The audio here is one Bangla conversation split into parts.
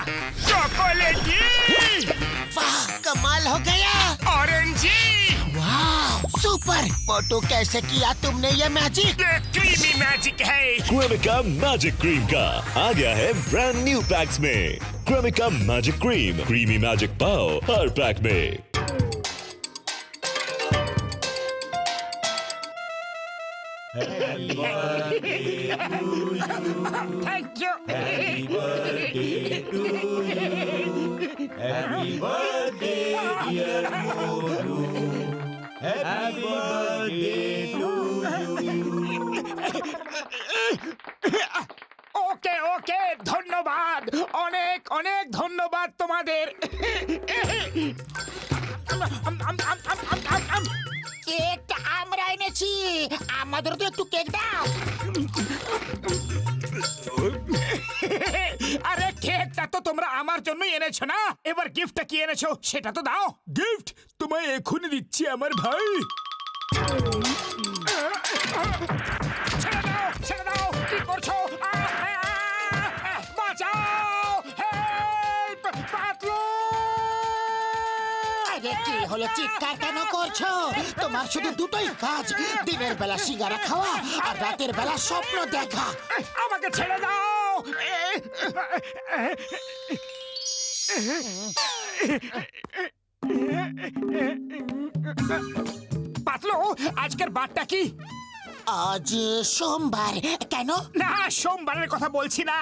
चॉकलेटी, वाह, कमाल हो गया। ऑरेंजी, वाह, सुपर। मोटू, कैसे किया तुमने ये मैजिक? ये क्रीमी मैजिक है। क्रेमिका मैजिक क्रीम का आ गया है ब्रांड न्यू पैक्स में। Cremica magic cream, creamy magic पाओ हर पैक में। Thank you. Happy birthday, dear Modu. Happy birthday to you. ওকে ওকে, ধন্যবাদ, অনেক অনেক ধন্যবাদ তোমাদের। কেকটা আমরা এনেছি, আমাদের তো একটু কেক দাও। আরে কেকটা তো তোমরা আমার জন্যই এনেছো না, এবার গিফটটা কি এনেছো সেটা তো দাও। গিফট তোমায় এখনই দিচ্ছি আমার ভাই। ছেড়ে দাও, ছেড়ে দাও, কি করছো? বাঁচাও, হেল্প, পাতলু। আরে কি হলো, চিৎকার কেন করছো? তোমার শুধু দুটোই কাজ, দিনের বেলা সিগারা খাওয়া আর রাতের বেলা স্বপ্ন দেখা। আমাকে ছেড়ে দাও। পাতলু, আজকের বারটা কি? আজ সোমবার। কেন? না, সোমবারের কথা বলছি না,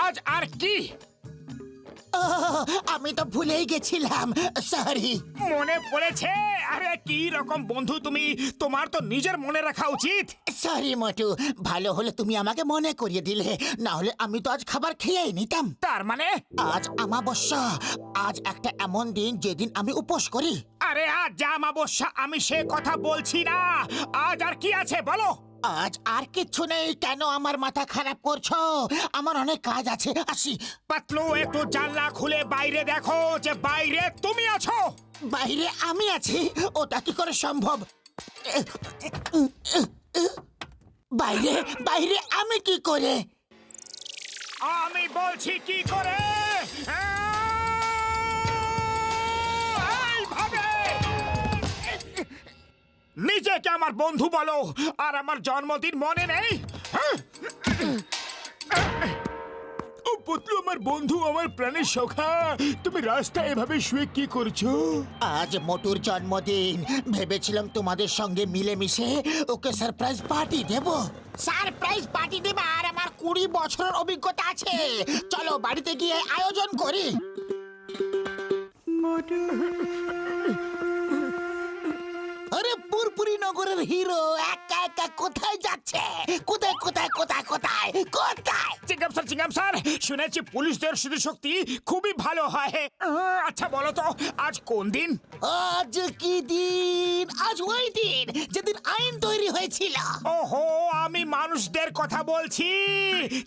আজ আর কি? আমি তো ভুলেই গেছিলাম, সরি। মনে পড়েছে? আরে কি রকম বন্ধু তুমি, তোমার তো নিজের মনে রাখা উচিত। সরি মোটু, ভালো হলো তুমি আমাকে মনে করিয়ে দিলে, না হলে আমি তো আজ খাবার খেয়েই নিতাম। তার মানে? আজ অমাবস্যা, আজ একটা এমন দিন যেদিন আমি উপোস করি। আরে আজ যা অমাবস্যা, আমি সে কথা বলছি না, আজ আর কি আছে বলো। আজ আর কিচ্ছু নেই, কেন আমার মাথা খারাপ করছো? আমার অনেক কাজ আছে, আসি। পাতলু, একটু জানলা খুলে বাইরে দেখো যে বাইরে তুমি আছো। বাইরে আমি আছি? ওটা কি করে সম্ভব? বাইরে বাইরে আমি কি করে? আমি বলছি কি করে, এইভাবে। নিজেকে আমার বন্ধু বলো আর আমার জন্মদিন মনে নেই? ও পুত্র, আমার বন্ধু, আমার প্রাণের সখা, তুমি রাস্তায় এভাবে শুয়ে কি করছো? আজ মোটুর জন্মদিন, ভেবেছিলাম তোমাদের সঙ্গে মিলেমিশে ওকে সারপ্রাইজ পার্টি দেব। সারপ্রাইজ পার্টি দেবার আমার 20 বছরের অভিজ্ঞতা আছে। চলো বাড়িতে গিয়ে আয়োজন করি। আরে পুরপুরি নগরের হিরো একা একা কোথায় যাচ্ছে? কোথায় কোথায় কোথায় কোথায় কোথায়? চিঙ্গাম স্যার, শুনেছি পুলিশদের স্মৃতিশক্তি খুবই ভালো হয়। আচ্ছা বলো তো, আজ কোন দিন? আজ কি দিন? আজ ওই দিন যেদিন আইন তৈরি হয়েছিল। ওহো, আমি মানুষদের কথা বলছি।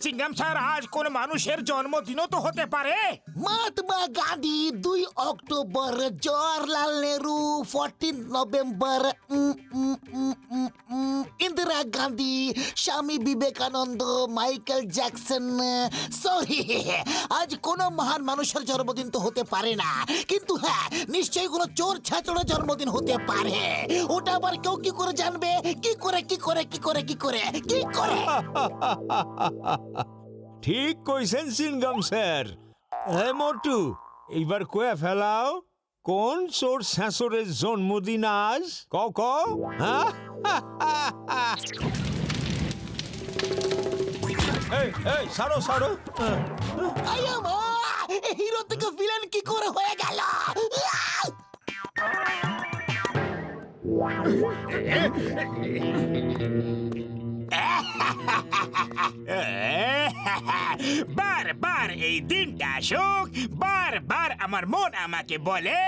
চিঙ্গাম স্যার, আজ কোন মানুষের জন্মদিনও তো হতে পারে। Mahatma Gandhi 2 October, Jawaharlal Nehru 14 November, Indira Gandhi, Swami Vivekananda, Michael Jackson. Sorry, আজ কোনো মহান মানুষের জন্মদিন তো হতে পারে না, কিন্তু হ্যাঁ, নিশ্চয়ই কোনো চোর ছাত্রের জন্মদিন হতে পারে। ওটা আবার কেউ কি করে জানবে? কি করে কি করে কি করে কি করে কি করে? ঠিক কইছেন সিনগাম স্যার। হে মোটু, এইবার কয়ে ফেলাও, কোন চোর শাশুড়ের জন্মদিন আজ? ক হ্যাঁ? এই সারো সারো। আয়া মা, হিরো থেকে ভিলেন কি করে হয়ে গেল? বারবার এই দিনটা আসুক, বারবার আমার মন আমাকে বলে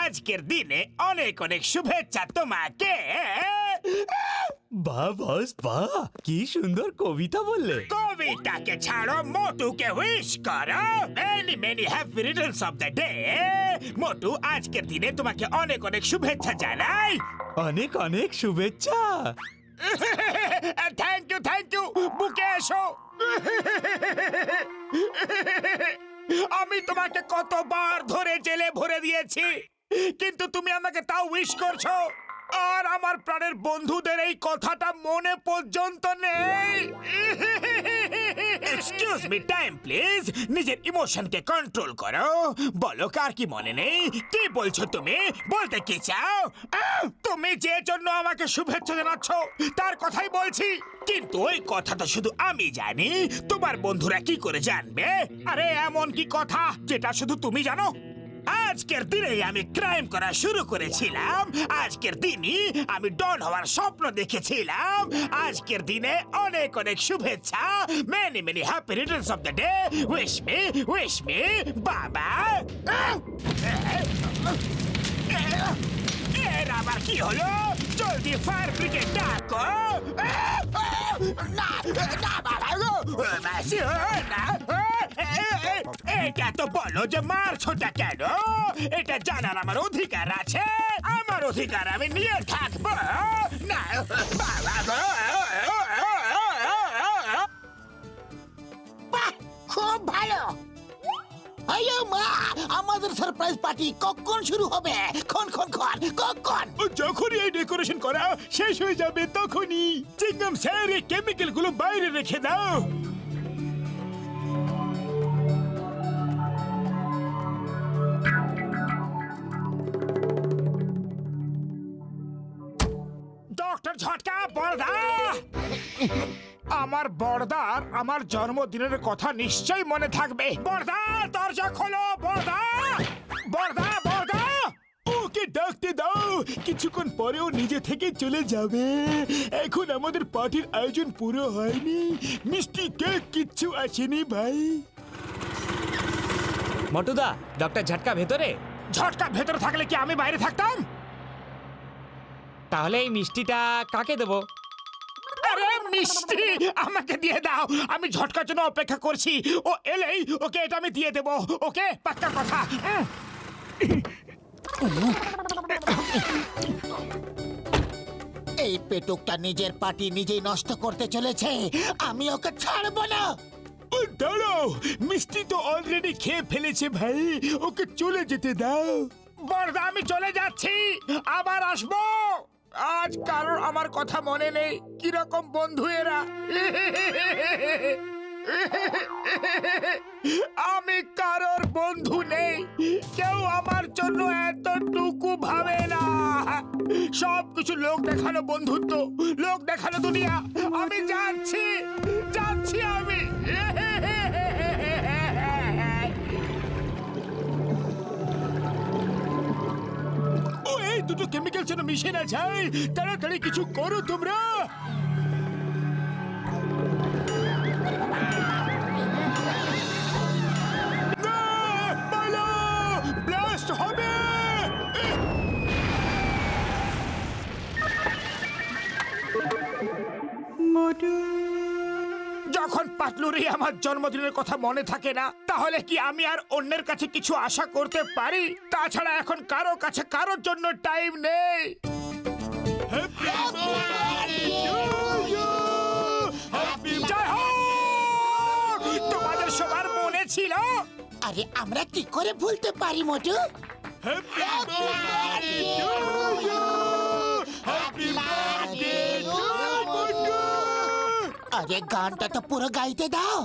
আজকের দিনে অনেক অনেক শুভেচ্ছা তোমাকে। বাহ বস বাহ, কি সুন্দর কবিতা বললে। কবিতাকে ছাড়ো, মোটুকে উইশ করো। Many many happy returns of the day. Motu, আজকের দিনে তোমাকে অনেক অনেক শুভেচ্ছা জানাই। অনেক অনেক শুভেচ্ছা। থ্যাংক ইউ, বুকে এসো। আমি তোমাকে কতবার ধরে জেলে ভরে দিয়েছি, কিন্তু তুমি আমাকে তাও উইশ করছো, আর আমার প্রাণের বন্ধুদের এই কথাটা মনে পর্যন্ত নেই। Excuse me, time please. নিজের ইমোশনকে কন্ট্রোল করো। বলো, কার কি মনে নেই? কি বলছো তুমি? বলতে কি চাও? তুমি যে জন্য আমাকে শুভেচ্ছা জানাচ্ছ তার কথাই বলছি, কিন্তু ওই কথাটা শুধু আমি জানি, তোমার বন্ধুরা কি করে জানবে? আরে এমন কি কথা যেটা শুধু তুমি জানো? আজকের দিনেই আমি ক্রাইম করা শুরু করেছিলাম। আজকের দিনই আমি ডন হওয়ার স্বপ্ন দেখেছিলাম। আজকের দিনে অনেক অনেক শুভেচ্ছা। Many many happy returns of the day. Wish me বাবা। এর আবার কি হলো? জলদি ফায়ার ব্রিগেড ডাকো। না না বাবা, এটা তো বলো যে মারছোটা কেন? এটা জানার আমার অধিকার আছে। আমার অধিকার আমি নিয়ে থাকবো। না বাবা, খুব ভালো। আইয়ো মা, আমাদের সারপ্রাইজ পার্টি কখন শুরু হবে? কখন? যখনই এই ডেকোরেশন করা শেষ হয়ে যাবে তখনই। চিংগাম স্যার, এই কেমিক্যাল গুলো বাইরে রেখে দাও। ডক্টর ঝটকা, বড়দা। আমার বড়দার আমার জন্মদিনের কথা নিশ্চয়ই মনে থাকবে। বড়দা, দরজা খোলো। বড়দা, বড়দা, বড়দা। ওকে ডাকতে দাও, কিছুক্ষণ পরেও নিজে থেকে চলে যাবে। এখন আমাদের পার্টির আয়োজন পুরো হয়নি, মিষ্টি কেক কিচ্ছু আসেনি ভাই। মটুদা, ডক্টর ঝটকা ভেতরে? ঝটকা ভেতরে থাকলে কি আমি বাইরে থাকতাম? তাহলে এই মিষ্টিটা কাকে দেবো? আরে মিষ্টি আমাকে দিয়ে দাও, আমি ঝটকার জন্য অপেক্ষা করছি। ও এলেই ওকে এটা আমি দিয়ে দেবো। ওকে, পাক্কা কথা। এই পেটুকটা নিজের পার্টি নিজেই নষ্ট করতে চলেছে, আমি ওকে ছাড়বো না। দাঁড়াও, মিষ্টি তো অলরেডি খেয়ে ফেলেছে ভাই, ওকে চলে যেতে দাও। বড়দা, আমি চলে যাচ্ছি, আবার আসবো। আজ কারোর আমার কথা মনে নেই। কিরকম বন্ধু এরা। আমি কারোর বন্ধু নেই, কেউ আমার জন্য এতটুকু ভাবে না। সব কিছু লোক দেখানো বন্ধুত্ব, লোক দেখানো দুনিয়া। আমি যাচ্ছি আমি। ও, এই দুটো কেমিক্যাল যেন মিশে না যায়। তাড়াতাড়ি কিছু করো তোমরা। না, পালাও, ব্লাস্ট হবে। যখন পাতলুরি আমার জন্মদিনের কথা মনে থাকে না, তাহলে কি আমি আর অন্যের কাছে কিছু আশা করতে পারি? তাছাড়া এখন কারো কাছে কারোর জন্য টাইম নেই। জয় হোক! তোমাদের সবার মনে ছিল। আরে আমরা কি করে ভুলতে পারি মোটু? আরে গানটা তো পুরো গাইতে দাও।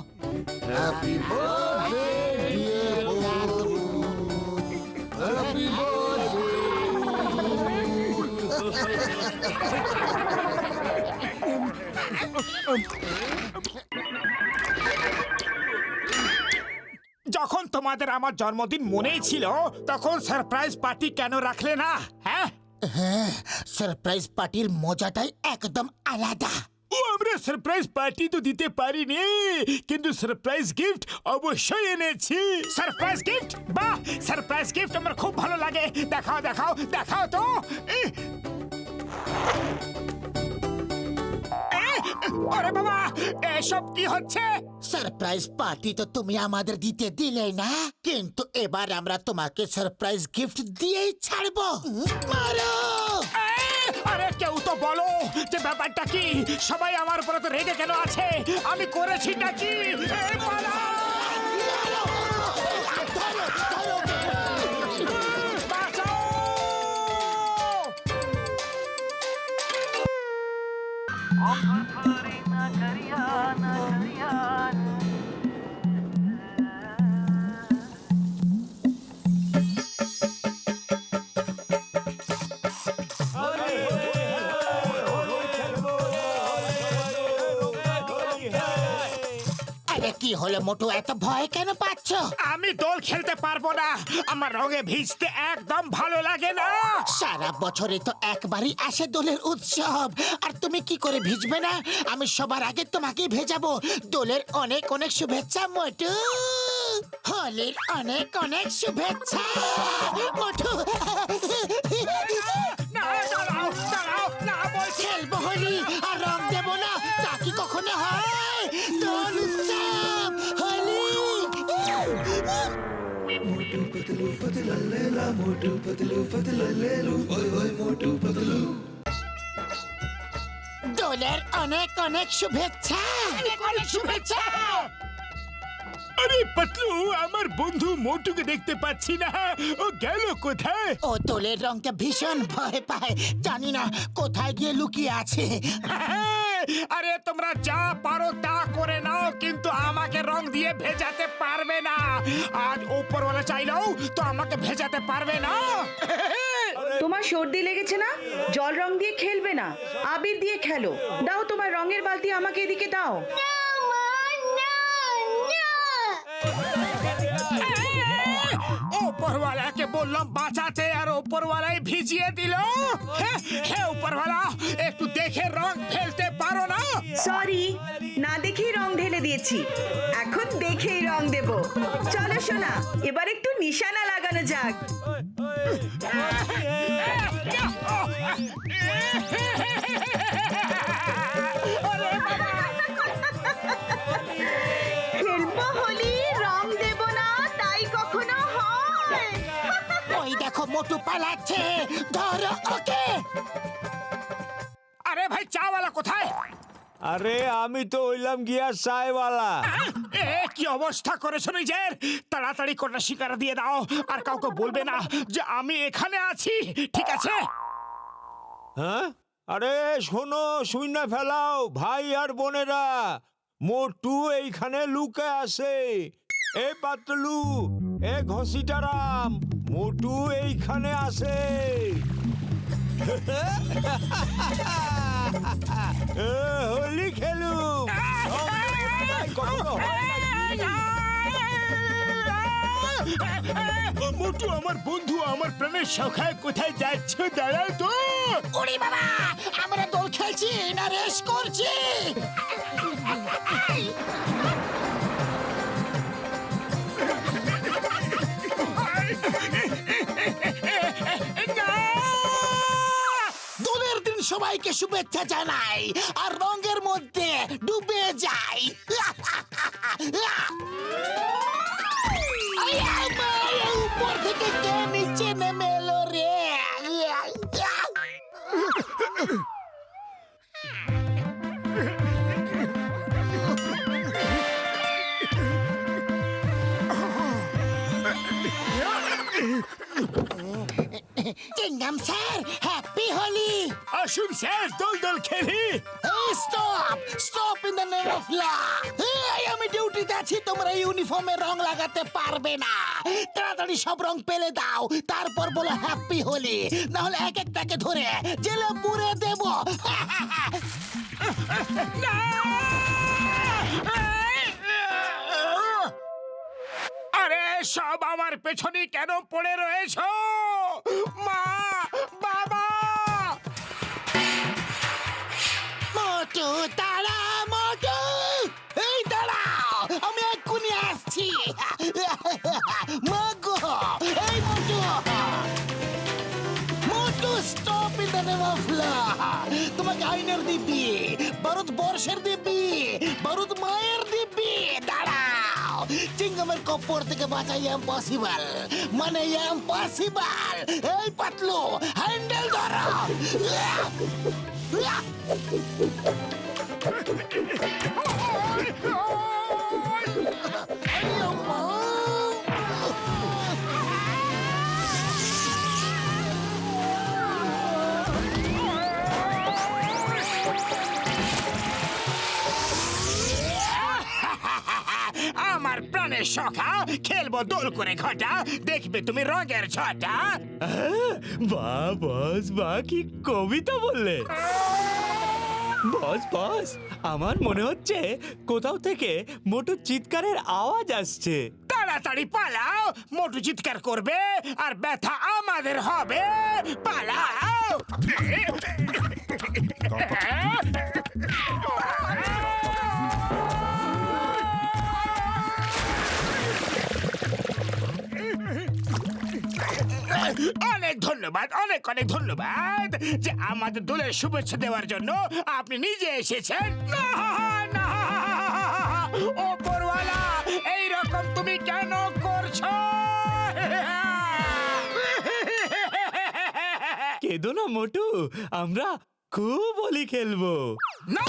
যখন তোমাদের আমার জন্মদিন মনেই ছিল, তখন সারপ্রাইজ পার্টি কেন রাখলে না? হ্যাঁ, সারপ্রাইজ পার্টির মজাটাই একদম আলাদা। ও, আমরা সারপ্রাইজ পার্টি তো দিতে পারিনি, কিন্তু সারপ্রাইজ গিফট অবশ্যই এনেছি। Surprise gift? বাহ, সারপ্রাইজ গিফট আমার খুব ভালো লাগে। দেখাও দেখাও দেখাও তো। আরে বাবা, এসব কি হচ্ছে? সারপ্রাইজ পার্টি তো তুমি আমাদের দিতে দিলে না, কিন্তু এবার আমরা তোমাকে সারপ্রাইজ গিফট দিয়েই ছাড়বো। মারো! আরে কেউ তো বলো যে ব্যাপারটা কি? সবাই আমার উপরে তো রেগে কেন আছে? আমি করেছিটা কি? পালাও! হলো মোটু, এত ভয় কেন পাচ্ছ? আমি দোল খেলতে পারবো না, আমার রঙে ভিজতে একদম ভালো লাগে না। সারা বছরে তো একবারই আসে দোলের উৎসব, আর তুমি কি করে ভিজবে না? আমি সবার আগে তোমাকে ভেজাবো। দোলের অনেক অনেক শুভেচ্ছা মোটু, হোলির অনেক অনেক শুভেচ্ছা মোটু। না, দাঁড়াও, দাঁড়াও, না বলছি। খেলবো হোলি আর রং দেবো না, তা কি কখনো হয়? দোল উৎসব, হোলি। দোলের অনেক অনেক শুভেচ্ছা, অনেক অনেক শুভেচ্ছা। আরে পাতলু, আমার বন্ধু মোটুকে দেখতে পাচ্ছি না, ও গেল কোথায়? ও দোলের রংকে ভীষণ ভয় পায়, জানি না কোথায় গিয়ে লুকিয়ে আছে। আরে তোমরা যা পারো তা করে নাও, কিন্তু আমাকে রং দিয়ে ভেজাতে পারবে না। আজ উপরওয়ালা চাইলেও তো আমাকে ভেজাতে পারবে না। তোমার সর্দি লেগেছে না? জল রং দিয়ে খেলবে না, আবির দিয়ে খেলো। দাও তোমার রঙের বালতি আমাকে এদিকে দাও। উপরওয়ালাকে বললাম বাঁচাতে, আর উপরওয়ালাই ভিজিয়ে দিল। হে উপরওয়ালা, একটু দেখে রং ফেলতে পারো না? সরি, না দেখেই রং ঢেলে দিয়েছি, এখন দেখেই রং দেব। চলো সোনা, এবার একটু নিশানা লাগানো যাক। খেলবো হোলি, রং দেব না, তাই কখনো হয়? ওই দেখো মোটু পালাচ্ছে, ধরো ওকে। আরে ভাই, চাওয়ালা কোথায়? আরে আমি তো হইলাম গিয়া চায়ওয়ালা। এ কি অবস্থা করেছো নিজের? তাড়াতাড়ি কোটা শিকারা দিয়ে দাও, আর কাউকে বলবে না যে আমি এখানে আছি, ঠিক আছে? হ্যাঁ, আরে শোনো, শুই না ফেলাও ভাই আর বোনেরা, মোটু এইখানে লুকে আছে। এ পাতলু, এ ঘসিটারাম, মোটু এইখানে আছে। এ, হোলি খেলু। মোটু আমার বন্ধু, আমার প্রাণের সখায়, কোথায় যাচ্ছ? দাঁড়াও তো। ওরে বাবা, আমরা দোল খেলছি না রেস করছি? দোলের দিন সবাইকে শুভেচ্ছা জানাই, আর রঙের মধ্যে ডুবে যাই। উপর থেকে কে নিচে নেমে এলো রে? Chewing gum sir, happy Holi. আসুন স্যার, দোল দোল খেলি। Stop stop in the name of law. আমি ডিউটিতে আছি, তোমরা ইউনিফর্মে রং লাগাতে পারবে না। তাড়াতাড়ি সব রং পেলে দাও, তারপর বলো হ্যাপি হোলি, না হলে এক একটাকে ধরে জেলে পুরে দেব। আরে সব আমার পেছনে কেন পড়ে রয়েছো? মা, বাবা! মোটু দাঁড়া, মোটু এই দাঁড়াও, আমি এক্ষুনি আসছি। মাগো, এই Motu, Motu stop in the name of law. তোমাকে আইনের দিব্যি, ভারতবর্ষের দিব্যি, ভারত মায়ের দিব্যি, দাঁড়াও। চিংগামের কপ্পর থেকে বাঁচা ইম্পসিবল, মানে ইম্পসিবল। এই পাতলু, হ্যান্ডেল ধরো। আমার প্রাণের সখা, খেলবো দোল করে ঘটা, দেখবে তুমি রঙের ছটা। বাহ বস, বাহ, কি কবিতা বললে! বস বস আমার মনে হচ্ছে কোথাও থেকে মোটর চিৎকারের আওয়াজ আসছে। তাড়াতাড়ি পালাও, মোটু চিৎকার করবে আর ব্যথা আমাদের হবে। পালাও। অনেক ধন্যবাদ, অনেক অনেক ধন্যবাদ যে আমাদের দলের শুভেচ্ছা দেওয়ার জন্য আপনি নিজে এসেছেন। না, না, ওপরওয়ালা, এইরকম তুমি কেন করছো? কেঁদো না মোটু, আমরা খুব হোলি খেলবো। না!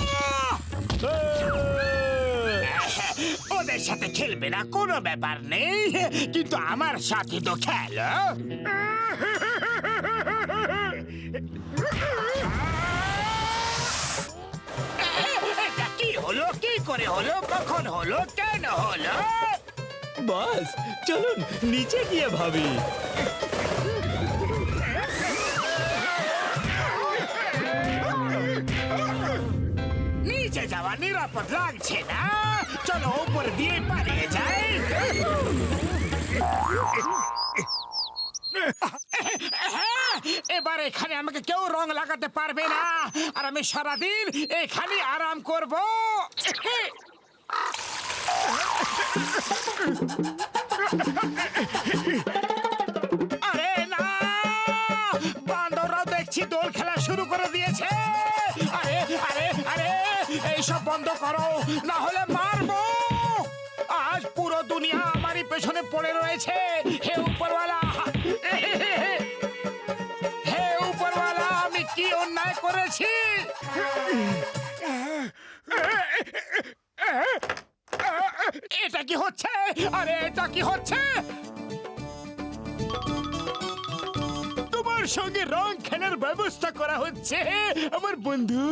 ওদের সাথে খেলবে না, কোনো ব্যাপার নেই, কিন্তু আমার সাথে তো খেলো। এটা কি হলো? কি করে হলো? কখন হলো? কেন হলো? বস চলুন নিচে গিয়ে ভাবি। নিচে যাওয়া নিরাপদ লাগছে না, চলো উপর দিয়ে পালিয়ে যাই। এবার এখানে আমাকে কেউ রং লাগাতে পারবে না, আর আমি সারাদিন এখানে আরাম করব। আরে না, বান্দররাও দেখছি দোল খেলা শুরু করে দিয়েছে। আরে আরে আরে, এইসব বন্ধ করো, না হলে মারবো। আজ পুরো দুনিয়া আমারই পেছনে পড়ে রয়েছে। হে উপরওয়ালা, হে উপরওয়ালা, আমি কি অন্যায় করেছি? এটা কি হচ্ছে? আরে এটা কি হচ্ছে? তোমার সঙ্গে রং খেলার ব্যবস্থা করা হচ্ছে আমার বন্ধু।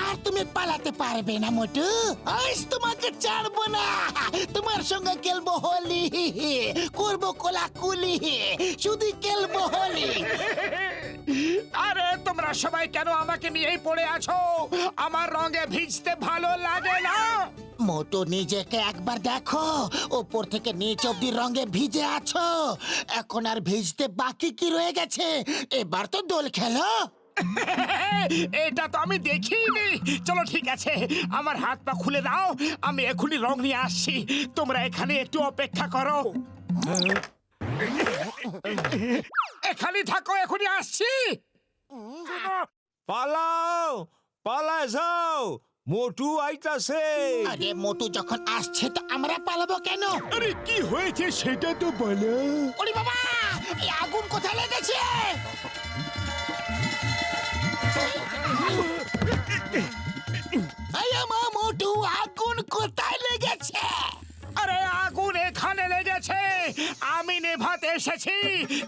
আর তুমি পালাতে পারবে না মোটু, আজ তোমাকে ছাড়বো না। তোমার সঙ্গে খেলবো হোলি, করবো কোলাকুলি, শুধু খেলবো হোলি। আরে তোমরা সবাই কেন আমাকে নিয়েই পড়ে আছো? আমার রঙে ভিজতে ভালো লাগে না। মোটু নিজেকে একবার দেখো, ওপর থেকে নিচ অব্দি রঙে ভিজে আছো। এখন আর ভিজতে বাকি কি রয়ে গেছে? এবার তো দোল খেলো। এটা তো আমি দেখিনি। চলো ঠিক আছে, আমার হাত পা খুলে দাও, আমি এখনই রং নিয়ে আসছি। তোমরা এখানে একটু অপেক্ষা করো। এখানে থাকো, এখনই আসছি। পালাও, পালা যাও, মোটু আইতাছে। আরে মোটু যখন আসছে তো আমরা পালাবো কেন? আরে কি হয়েছে সেটা তো বলো। ওরে বাবা, এই আগুন কোথায় লেগেছে? এই আমার মোটু, আগুন কোথায় লেগেছে? আরে আগুন এখানে লেগেছে, আমি নেভাতে এসেছি।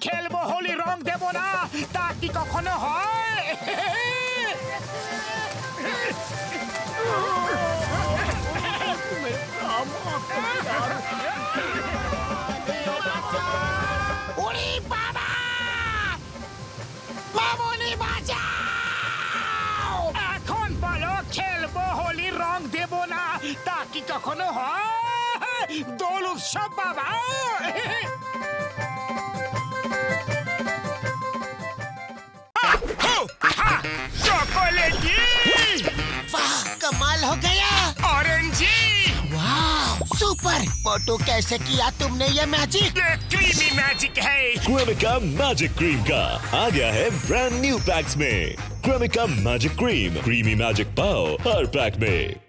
খেলবো হোলি, রং দেব না, তা কি কখনো হয়? ওরে বাবা, মামনি বাঁচাও! এখন বলো, খেলবো হোলি, রং দেব না, তা কি কখনো হয়? দোল উৎসব বাবা। चॉकलेटी, वाह, कमाल हो गया! ऑरेंजी, वाह, सुपर! मोटू, कैसे किया तुमने ये मैजिक? ये क्रीमी मैजिक है। क्रेमिका मैजिक क्रीम का आ गया है ब्रांड न्यू पैक्स में। Cremica magic cream, creamy magic पाओ हर पैक में।